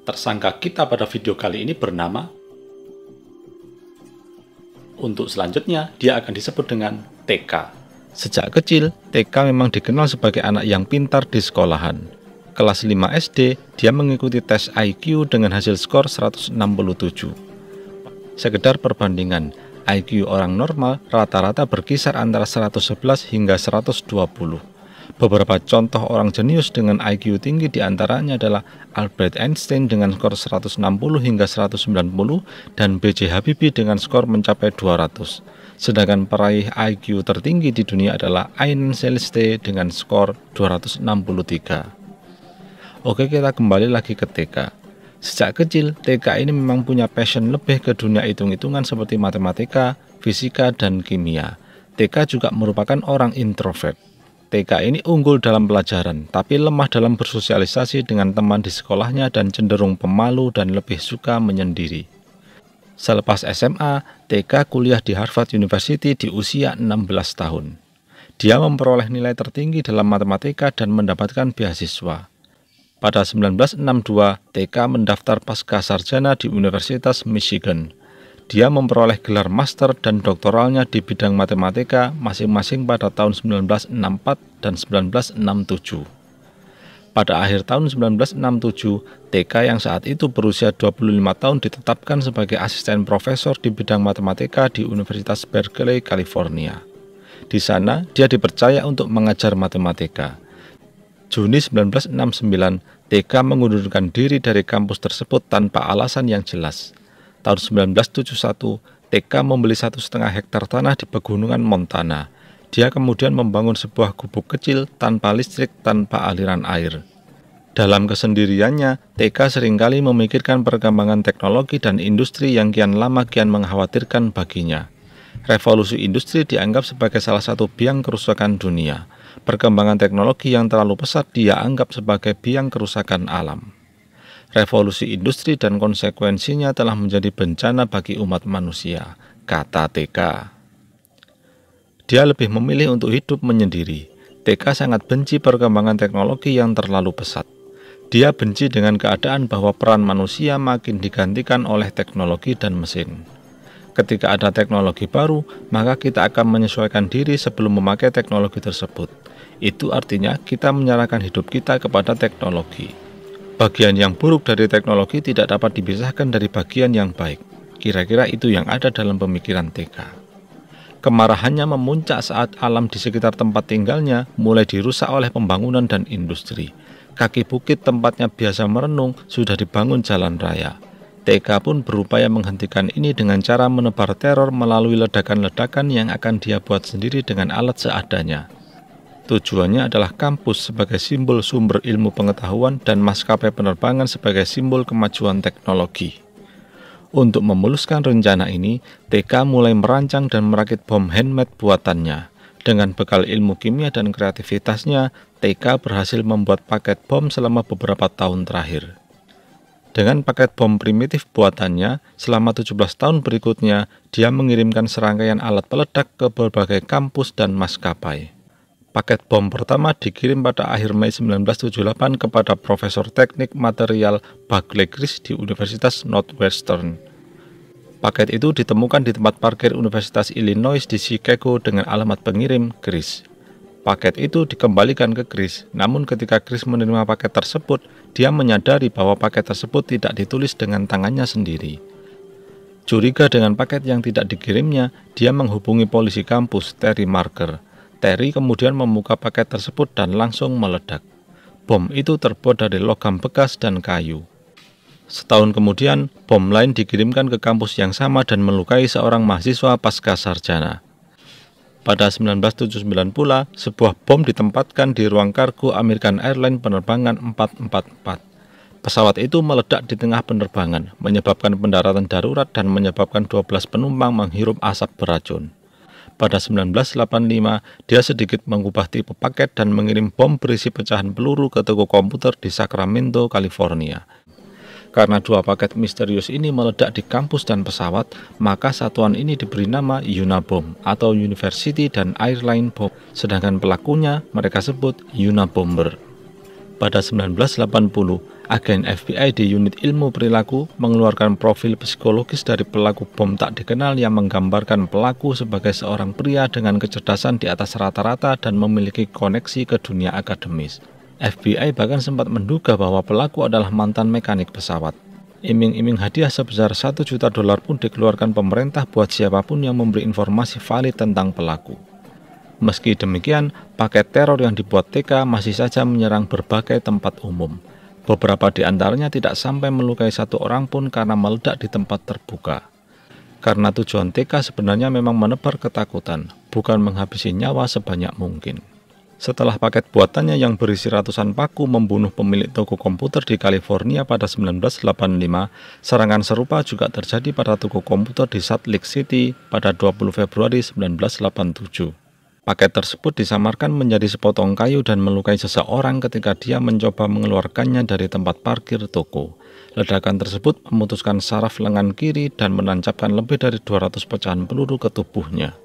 Tersangka kita pada video kali ini bernama. Untuk selanjutnya, dia akan disebut dengan TK. Sejak kecil, TK memang dikenal sebagai anak yang pintar di sekolahan. Kelas 5 SD, dia mengikuti tes IQ dengan hasil skor 167. Sekedar perbandingan, IQ orang normal rata-rata berkisar antara 111 hingga 120. Beberapa contoh orang jenius dengan IQ tinggi diantaranya adalah Albert Einstein dengan skor 160 hingga 190 dan B.J. Habibie dengan skor mencapai 200. Sedangkan peraih IQ tertinggi di dunia adalah Ain Celeste dengan skor 263. Oke, kita kembali lagi ke TK. Sejak kecil, TK ini memang punya passion lebih ke dunia hitung-hitungan seperti matematika, fisika, dan kimia. TK juga merupakan orang introvert. TK ini unggul dalam pelajaran, tapi lemah dalam bersosialisasi dengan teman di sekolahnya dan cenderung pemalu dan lebih suka menyendiri. Selepas SMA, TK kuliah di Harvard University di usia 16 tahun. Dia memperoleh nilai tertinggi dalam matematika dan mendapatkan beasiswa. Pada 1962, TK mendaftar pasca sarjana di Universitas Michigan. Dia memperoleh gelar master dan doktoralnya di bidang matematika masing-masing pada tahun 1964 dan 1967. Pada akhir tahun 1967, TK yang saat itu berusia 25 tahun ditetapkan sebagai asisten profesor di bidang matematika di Universitas Berkeley, California. Di sana, dia dipercaya untuk mengajar matematika. Juni 1969, TK mengundurkan diri dari kampus tersebut tanpa alasan yang jelas. Tahun 1971, TK membeli 1,5 hektar tanah di pegunungan Montana. Dia kemudian membangun sebuah gubuk kecil tanpa listrik, tanpa aliran air. Dalam kesendiriannya, TK seringkali memikirkan perkembangan teknologi dan industri yang kian lama kian mengkhawatirkan baginya. Revolusi industri dianggap sebagai salah satu biang kerusakan dunia. Perkembangan teknologi yang terlalu pesat dia anggap sebagai biang kerusakan alam. Revolusi industri dan konsekuensinya telah menjadi bencana bagi umat manusia, kata TK. Dia lebih memilih untuk hidup menyendiri. TK sangat benci perkembangan teknologi yang terlalu pesat. Dia benci dengan keadaan bahwa peran manusia makin digantikan oleh teknologi dan mesin. Ketika ada teknologi baru, maka kita akan menyesuaikan diri sebelum memakai teknologi tersebut. Itu artinya kita menyerahkan hidup kita kepada teknologi. Bagian yang buruk dari teknologi tidak dapat dipisahkan dari bagian yang baik. Kira-kira itu yang ada dalam pemikiran TK. Kemarahannya memuncak saat alam di sekitar tempat tinggalnya mulai dirusak oleh pembangunan dan industri. Kaki bukit tempatnya biasa merenung sudah dibangun jalan raya. TK pun berupaya menghentikan ini dengan cara menebar teror melalui ledakan-ledakan yang akan dia buat sendiri dengan alat seadanya. Tujuannya adalah kampus sebagai simbol sumber ilmu pengetahuan dan maskapai penerbangan sebagai simbol kemajuan teknologi. Untuk memuluskan rencana ini, TK mulai merancang dan merakit bom handmade buatannya. Dengan bekal ilmu kimia dan kreativitasnya, TK berhasil membuat paket bom selama beberapa tahun terakhir. Dengan paket bom primitif buatannya, selama 17 tahun berikutnya, dia mengirimkan serangkaian alat peledak ke berbagai kampus dan maskapai. Paket bom pertama dikirim pada akhir Mei 1978 kepada Profesor Teknik Material Buckley Chris di Universitas Northwestern. Paket itu ditemukan di tempat parkir Universitas Illinois di Chicago dengan alamat pengirim Chris. Paket itu dikembalikan ke Chris, namun ketika Chris menerima paket tersebut, dia menyadari bahwa paket tersebut tidak ditulis dengan tangannya sendiri. Curiga dengan paket yang tidak dikirimnya, dia menghubungi polisi kampus, Terry Marker. Terry kemudian membuka paket tersebut dan langsung meledak. Bom itu terbuat dari logam bekas dan kayu. Setahun kemudian, bom lain dikirimkan ke kampus yang sama dan melukai seorang mahasiswa pasca sarjana. Pada 1979 pula, sebuah bom ditempatkan di ruang kargo American Airlines penerbangan 444. Pesawat itu meledak di tengah penerbangan, menyebabkan pendaratan darurat dan menyebabkan 12 penumpang menghirup asap beracun. Pada 1985, dia sedikit mengubah tipe paket dan mengirim bom berisi pecahan peluru ke toko komputer di Sacramento, California. Karena dua paket misterius ini meledak di kampus dan pesawat, maka satuan ini diberi nama Unabomber atau University dan Airline Bomb, sedangkan pelakunya mereka sebut Unabomber. Pada 1980, agen FBI di unit ilmu perilaku mengeluarkan profil psikologis dari pelaku bom tak dikenal yang menggambarkan pelaku sebagai seorang pria dengan kecerdasan di atas rata-rata dan memiliki koneksi ke dunia akademis. FBI bahkan sempat menduga bahwa pelaku adalah mantan mekanik pesawat. Iming-iming hadiah sebesar $1 juta pun dikeluarkan pemerintah buat siapapun yang memberi informasi valid tentang pelaku. Meski demikian, paket teror yang dibuat TK masih saja menyerang berbagai tempat umum. Beberapa di antaranya tidak sampai melukai satu orang pun karena meledak di tempat terbuka. Karena tujuan TK sebenarnya memang menebar ketakutan, bukan menghabisi nyawa sebanyak mungkin. Setelah paket buatannya yang berisi ratusan paku membunuh pemilik toko komputer di California pada 1985, serangan serupa juga terjadi pada toko komputer di Salt Lake City pada 20 Februari 1987. Paket tersebut disamarkan menjadi sepotong kayu dan melukai seseorang ketika dia mencoba mengeluarkannya dari tempat parkir toko. Ledakan tersebut memutuskan saraf lengan kiri dan menancapkan lebih dari 200 pecahan peluru ke tubuhnya.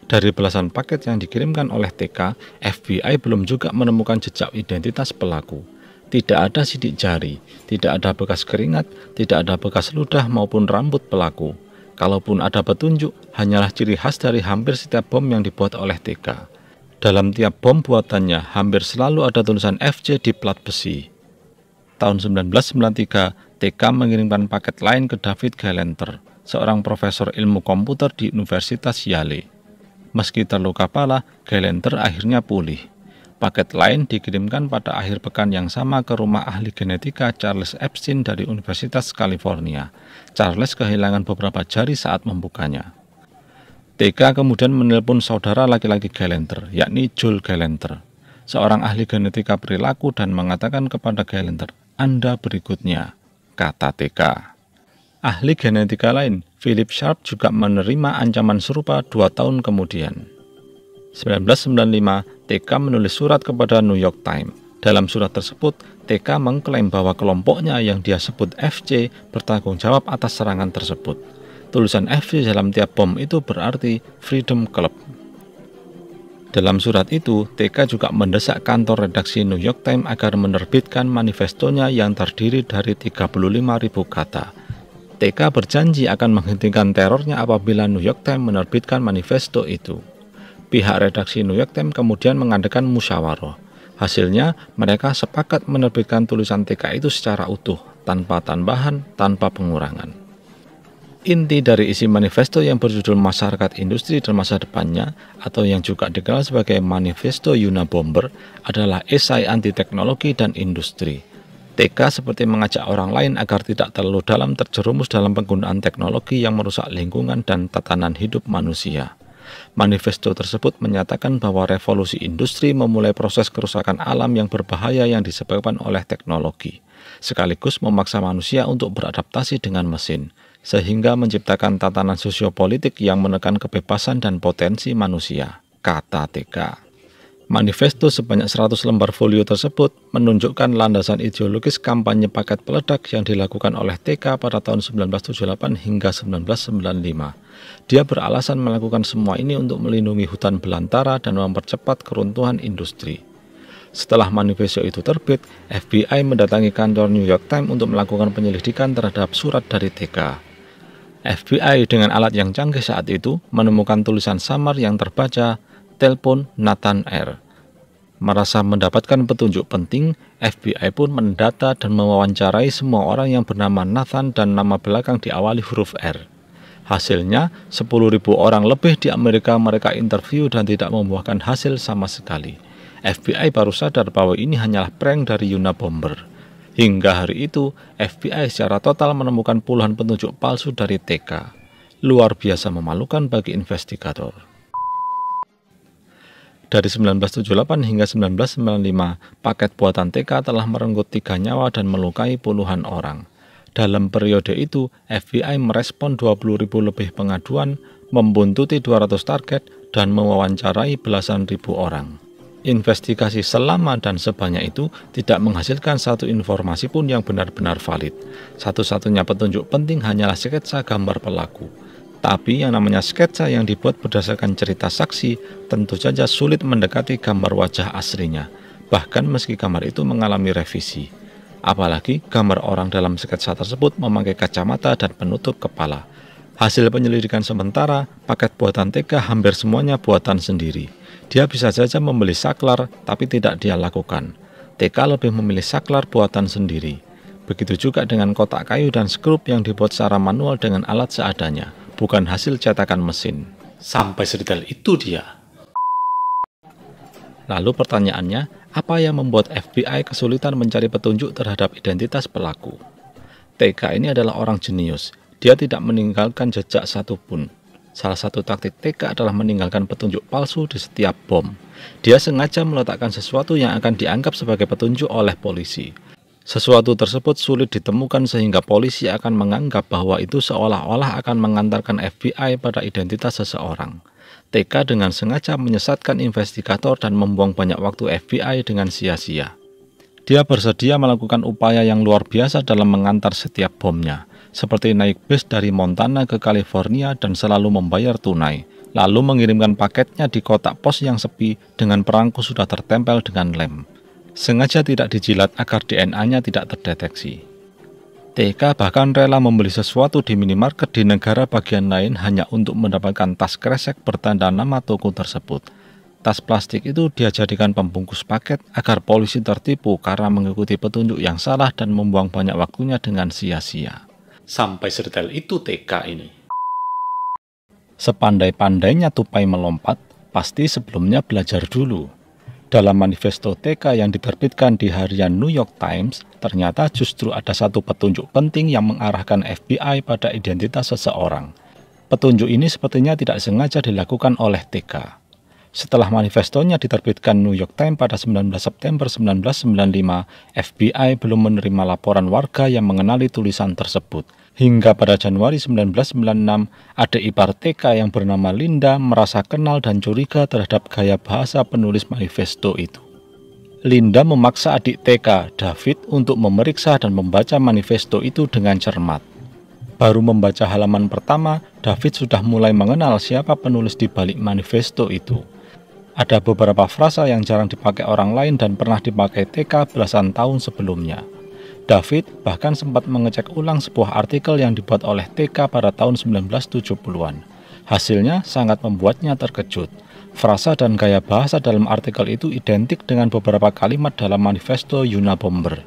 Dari belasan paket yang dikirimkan oleh TK, FBI belum juga menemukan jejak identitas pelaku. Tidak ada sidik jari, tidak ada bekas keringat, tidak ada bekas ludah maupun rambut pelaku. Kalaupun ada petunjuk, hanyalah ciri khas dari hampir setiap bom yang dibuat oleh TK. Dalam tiap bom buatannya, hampir selalu ada tulisan FC di plat besi. Tahun 1993, TK mengirimkan paket lain ke David Gelenter, seorang profesor ilmu komputer di Universitas Yale. Meski terluka parah, Gelenter akhirnya pulih. Paket lain dikirimkan pada akhir pekan yang sama ke rumah ahli genetika Charles Epstein dari Universitas California. Charles kehilangan beberapa jari saat membukanya. TK kemudian menelpon saudara laki-laki Gelenter, yakni Joel Gelenter, seorang ahli genetika perilaku, dan mengatakan kepada Gelenter, "Anda berikutnya," kata TK. Ahli genetika lain, Philip Sharp, juga menerima ancaman serupa 2 tahun kemudian. 1995, TK menulis surat kepada New York Times. Dalam surat tersebut, TK mengklaim bahwa kelompoknya yang dia sebut FC bertanggung jawab atas serangan tersebut. Tulisan FC dalam tiap bom itu berarti Freedom Club. Dalam surat itu, TK juga mendesak kantor redaksi New York Times agar menerbitkan manifestonya yang terdiri dari 35.000 kata. TK berjanji akan menghentikan terornya apabila New York Times menerbitkan manifesto itu. Pihak redaksi New York Times kemudian mengadakan musyawarah. Hasilnya, mereka sepakat menerbitkan tulisan TK itu secara utuh, tanpa tambahan, tanpa pengurangan. Inti dari isi manifesto yang berjudul Masyarakat Industri dan Masa Depannya, atau yang juga dikenal sebagai Manifesto Unabomber, adalah esai anti teknologi dan industri. TK seperti mengajak orang lain agar tidak terlalu dalam terjerumus dalam penggunaan teknologi yang merusak lingkungan dan tatanan hidup manusia. Manifesto tersebut menyatakan bahwa revolusi industri memulai proses kerusakan alam yang berbahaya yang disebabkan oleh teknologi, sekaligus memaksa manusia untuk beradaptasi dengan mesin, sehingga menciptakan tatanan sosiopolitik yang menekan kebebasan dan potensi manusia, kata TK. Manifesto sebanyak 100 lembar folio tersebut menunjukkan landasan ideologis kampanye paket peledak yang dilakukan oleh TK pada tahun 1978 hingga 1995. Dia beralasan melakukan semua ini untuk melindungi hutan belantara dan mempercepat keruntuhan industri. Setelah manifesto itu terbit, FBI mendatangi kantor New York Times untuk melakukan penyelidikan terhadap surat dari TK. FBI dengan alat yang canggih saat itu menemukan tulisan samar yang terbaca, "Telepon Nathan R." Merasa mendapatkan petunjuk penting, FBI pun mendata dan mewawancarai semua orang yang bernama Nathan dan nama belakang diawali huruf R. Hasilnya, 10.000 orang lebih di Amerika mereka interview dan tidak membuahkan hasil sama sekali. FBI baru sadar bahwa ini hanyalah prank dari Unabomber. Hingga hari itu, FBI secara total menemukan puluhan petunjuk palsu dari TK. Luar biasa memalukan bagi investigator. Dari 1978 hingga 1995, paket buatan TK telah merenggut 3 nyawa dan melukai puluhan orang. Dalam periode itu, FBI merespon 20.000 lebih pengaduan, membuntuti 200 target, dan mewawancarai belasan ribu orang. Investigasi selama dan sebanyak itu tidak menghasilkan satu informasi pun yang benar-benar valid. Satu-satunya petunjuk penting hanyalah sketsa gambar pelaku. Tapi yang namanya sketsa yang dibuat berdasarkan cerita saksi tentu saja sulit mendekati gambar wajah aslinya. bahkan meski gambar itu mengalami revisi. Apalagi gambar orang dalam sketsa tersebut memakai kacamata dan penutup kepala. Hasil penyelidikan sementara, paket buatan TK hampir semuanya buatan sendiri. Dia bisa saja membeli saklar, tapi tidak dia lakukan. TK lebih memilih saklar buatan sendiri. Begitu juga dengan kotak kayu dan skrup yang dibuat secara manual dengan alat seadanya, bukan hasil cetakan mesin. Sampai sedetail itu dia. Lalu pertanyaannya, apa yang membuat FBI kesulitan mencari petunjuk terhadap identitas pelaku? TK ini adalah orang jenius. Dia tidak meninggalkan jejak satupun. Salah satu taktik TK adalah meninggalkan petunjuk palsu di setiap bom. Dia sengaja meletakkan sesuatu yang akan dianggap sebagai petunjuk oleh polisi. Sesuatu tersebut sulit ditemukan sehingga polisi akan menganggap bahwa itu seolah-olah akan mengantarkan FBI pada identitas seseorang. TK dengan sengaja menyesatkan investigator dan membuang banyak waktu FBI dengan sia-sia. Dia bersedia melakukan upaya yang luar biasa dalam mengantar setiap bomnya, seperti naik bus dari Montana ke California dan selalu membayar tunai, lalu mengirimkan paketnya di kotak pos yang sepi dengan perangko sudah tertempel dengan lem. Sengaja tidak dijilat agar DNA-nya tidak terdeteksi. TK bahkan rela membeli sesuatu di minimarket di negara bagian lain hanya untuk mendapatkan tas kresek bertanda nama toko tersebut. Tas plastik itu dia jadikan pembungkus paket agar polisi tertipu karena mengikuti petunjuk yang salah dan membuang banyak waktunya dengan sia-sia. Sampai sedetail itu TK ini. Sepandai-pandainya tupai melompat, pasti sebelumnya belajar dulu. Dalam manifesto TK yang diterbitkan di harian New York Times, ternyata justru ada satu petunjuk penting yang mengarahkan FBI pada identitas seseorang. Petunjuk ini sepertinya tidak sengaja dilakukan oleh TK. Setelah manifestonya diterbitkan New York Times pada 19 September 1995, FBI belum menerima laporan warga yang mengenali tulisan tersebut. Hingga pada Januari 1996, adik ipar TK yang bernama Linda merasa kenal dan curiga terhadap gaya bahasa penulis manifesto itu. Linda memaksa adik TK, David, untuk memeriksa dan membaca manifesto itu dengan cermat. Baru membaca halaman pertama, David sudah mulai mengenal siapa penulis di balik manifesto itu. Ada beberapa frasa yang jarang dipakai orang lain dan pernah dipakai TK belasan tahun sebelumnya. David bahkan sempat mengecek ulang sebuah artikel yang dibuat oleh TK pada tahun 1970-an. Hasilnya sangat membuatnya terkejut. Frasa dan gaya bahasa dalam artikel itu identik dengan beberapa kalimat dalam manifesto Unabomber.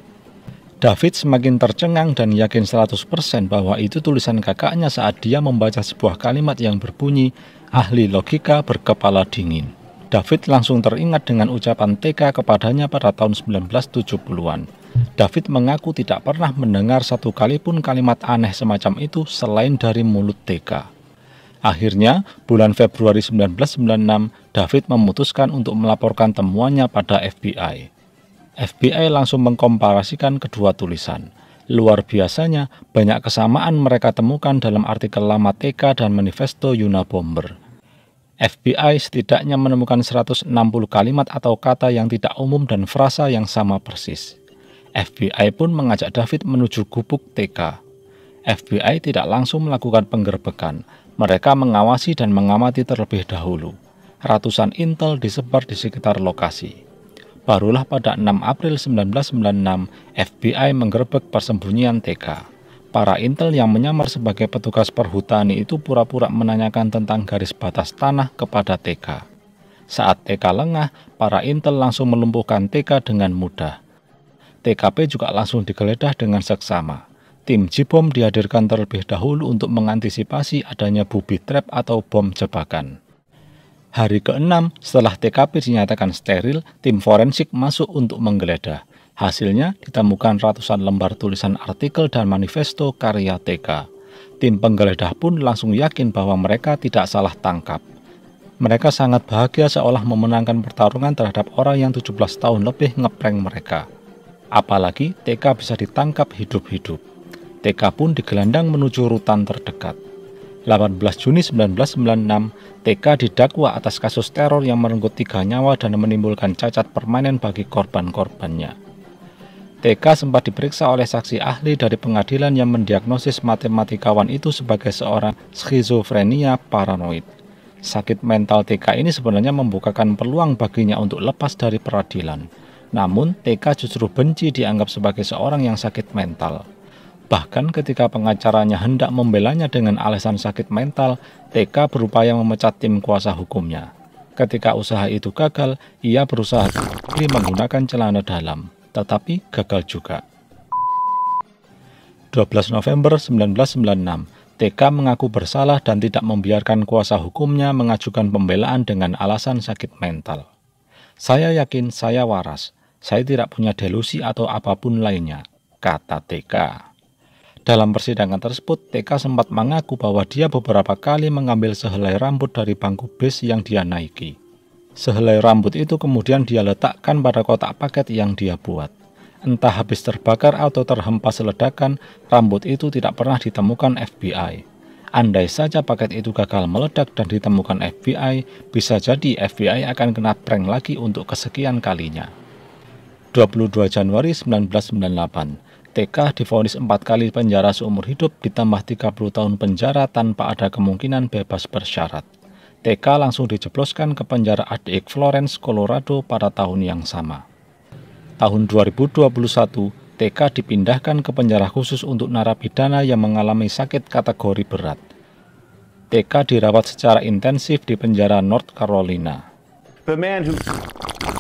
David semakin tercengang dan yakin 100% bahwa itu tulisan kakaknya saat dia membaca sebuah kalimat yang berbunyi, "Ahli logika berkepala dingin." David langsung teringat dengan ucapan TK kepadanya pada tahun 1970-an. David mengaku tidak pernah mendengar satu kali pun kalimat aneh semacam itu selain dari mulut TK. Akhirnya, bulan Februari 1996, David memutuskan untuk melaporkan temuannya pada FBI. FBI langsung mengkomparasikan kedua tulisan. Luar biasanya, banyak kesamaan mereka temukan dalam artikel lama TK dan manifesto Unabomber. FBI setidaknya menemukan 160 kalimat atau kata yang tidak umum dan frasa yang sama persis. FBI pun mengajak David menuju gubuk TK. FBI tidak langsung melakukan penggerbekan. Mereka mengawasi dan mengamati terlebih dahulu. Ratusan intel disebar di sekitar lokasi. Barulah pada 6 April 1996, FBI menggerebek persembunyian TK. Para intel yang menyamar sebagai petugas perhutani itu pura-pura menanyakan tentang garis batas tanah kepada TK. Saat TK lengah, para intel langsung melumpuhkan TK dengan mudah. TKP juga langsung digeledah dengan seksama. Tim J-Bom dihadirkan terlebih dahulu untuk mengantisipasi adanya booby trap atau bom jebakan. Hari ke-6, setelah TKP dinyatakan steril, tim forensik masuk untuk menggeledah. Hasilnya ditemukan ratusan lembar tulisan artikel dan manifesto karya TK. Tim penggeledah pun langsung yakin bahwa mereka tidak salah tangkap. Mereka sangat bahagia seolah memenangkan pertarungan terhadap orang yang 17 tahun lebih ngeprank mereka. Apalagi TK bisa ditangkap hidup-hidup. TK pun digelandang menuju rutan terdekat. 18 Juni 1996, TK didakwa atas kasus teror yang merenggut 3 nyawa dan menimbulkan cacat permanen bagi korban-korbannya. TK sempat diperiksa oleh saksi ahli dari pengadilan yang mendiagnosis matematikawan itu sebagai seorang skizofrenia paranoid. Sakit mental TK ini sebenarnya membukakan peluang baginya untuk lepas dari peradilan. Namun, TK justru benci dianggap sebagai seorang yang sakit mental. Bahkan ketika pengacaranya hendak membelanya dengan alasan sakit mental, TK berupaya memecat tim kuasa hukumnya. Ketika usaha itu gagal, ia berusaha kembali menggunakan celana dalam, tetapi gagal juga. 12 November 1996, TK mengaku bersalah dan tidak membiarkan kuasa hukumnya mengajukan pembelaan dengan alasan sakit mental. "Saya yakin saya waras, saya tidak punya delusi atau apapun lainnya," kata TK. Dalam persidangan tersebut, TK sempat mengaku bahwa dia beberapa kali mengambil sehelai rambut dari bangku bis yang dia naiki. Sehelai rambut itu kemudian dia letakkan pada kotak paket yang dia buat. Entah habis terbakar atau terhempas ledakan, rambut itu tidak pernah ditemukan FBI. Andai saja paket itu gagal meledak dan ditemukan FBI, bisa jadi FBI akan kena prank lagi untuk kesekian kalinya. 22 Januari 1998, TK divonis 4 kali penjara seumur hidup ditambah 30 tahun penjara tanpa ada kemungkinan bebas bersyarat. TK langsung dijebloskan ke penjara Adik Florence, Colorado pada tahun yang sama. Tahun 2021, TK dipindahkan ke penjara khusus untuk narapidana yang mengalami sakit kategori berat. TK dirawat secara intensif di penjara North Carolina. The man who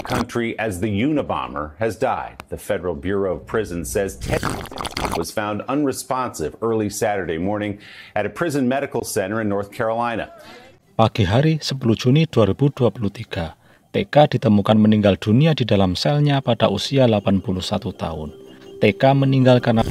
country as the Unabomber has died. The Federal Bureau of Prisons says Ted was found unresponsive early Saturday morning at a prison medical center in North Carolina. Pagi hari 10 Juni 2023, TK ditemukan meninggal dunia di dalam selnya pada usia 81 tahun. TK meninggal karena